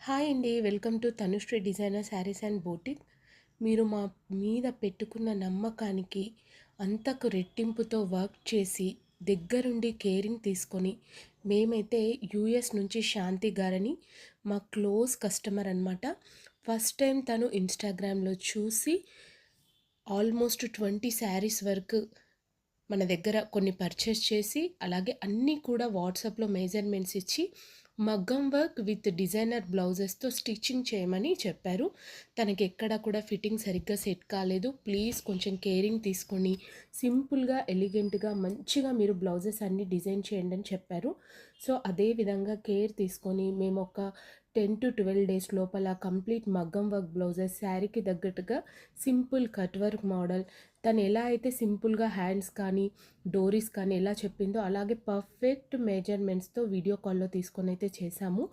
Hi అండి. Welcome to Tanushree designer saris and boutique. మీరు మా మీద పెట్టుకున్న నమ్మకానికి అంతకు రెట్టింపుతో వర్క్ చేసి దగ్గరుండి కేరింగ్ తీసుకొని మేమైతే యూఎస్ నుంచి శాంతి గారని మా క్లోజ్ కస్టమర్ అనమాట. ఫస్ట్ టైం తను ఇన్‌స్టాగ్రామ్‌లో చూసి ఆల్మోస్ట్ 20 శారీస్ వరకు మన దగ్గర కొన్ని పర్చేస్ చేసి, అలాగే అన్నీ కూడా వాట్సాప్‌లో మెజర్‌మెంట్స్ ఇచ్చి, మగ్గం వర్క్ విత్ డిజైనర్ బ్లౌజెస్‌తో స్టిచ్చింగ్ చేయమని చెప్పారు. తనకెక్కడ కూడా ఫిట్టింగ్ సరిగ్గా సెట్ కాలేదు. ప్లీజ్ కొంచెం కేరింగ్ తీసుకొని, సింపుల్‌గా, ఎలిగెంట్‌గా, మంచిగా మీరు బ్లౌజెస్ అన్నీ డిజైన్ చేయండి అని చెప్పారు. సో, అదే విధంగా కేర్ తీసుకొని మేమొక 10-12 డేస్ లోపల కంప్లీట్ మగ్గం వర్క్ బ్లౌజెస్ శారీకి తగ్గట్టుగా సింపుల్ కట్ వర్క్ మోడల్ తను ఎలా అయితే సింపుల్‌గా హ్యాండ్స్ కానీ, డోరీస్ కానీ ఎలా చెప్పిందో అలాగే పర్ఫెక్ట్ మెజర్‌మెంట్స్‌తో వీడియో కాల్‌లో తీసుకొనైతే చేశాము.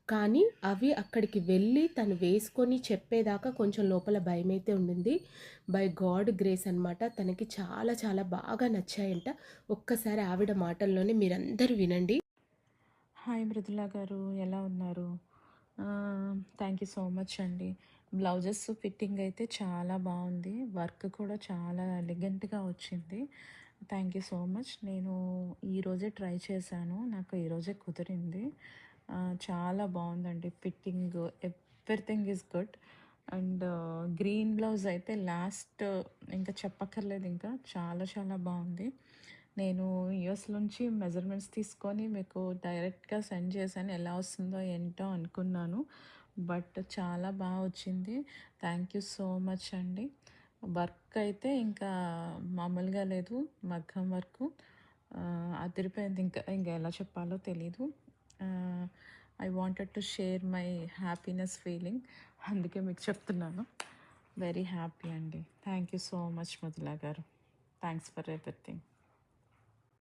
కానీ అవి అక్కడికి వెళ్ళి తను వేసుకొని చెప్పేదాకా కొంచెం లోపల భయమైతే ఉండింది. బై గాడ్ గ్రేస్ అనమాట. తనకి చాలా చాలా బాగా నచ్చాయంట. ఒక్కసారి ఆవిడ మాటల్లోనే మీరందరూ వినండి. హాయ్ మృదులా గారు, ఎలా ఉన్నారు? థ్యాంక్ యూ సో మచ్ అండి. బ్లౌజెస్ ఫిట్టింగ్ అయితే చాలా బాగుంది. వర్క్ కూడా చాలా ఎలిగెంట్గా వచ్చింది. Thank you so much. నేను ఈరోజే ట్రై చేశాను. నాకు ఈరోజే కుదిరింది. చాలా బాగుందండి fitting. Everything is good. And green blouse అయితే లాస్ట్ ఇంకా చెప్పక్కర్లేదు. ఇంకా చాలా చాలా బాగుంది. నేను యూఎస్ నుంచి మెజర్మెంట్స్ తీసుకొని మీకు డైరెక్ట్గా సెండ్ చేశాను. ఎలా వస్తుందో ఏంటో అనుకున్నాను, బట్ చాలా బాగా వచ్చింది. థ్యాంక్ యూ సో మచ్ అండి. వర్క్ అయితే ఇంకా మామూలుగా లేదు. మగ్గం వర్క్ అదిరిపోయింది. ఇంకా ఇంకా ఎలా చెప్పాలో తెలీదు. I wanted to share my happiness feeling, అందుకే మీకు చెప్తున్నాను. వెరీ హ్యాపీ అండి. థ్యాంక్ యూ సో మచ్ మధులా గారు. Thanks for everything.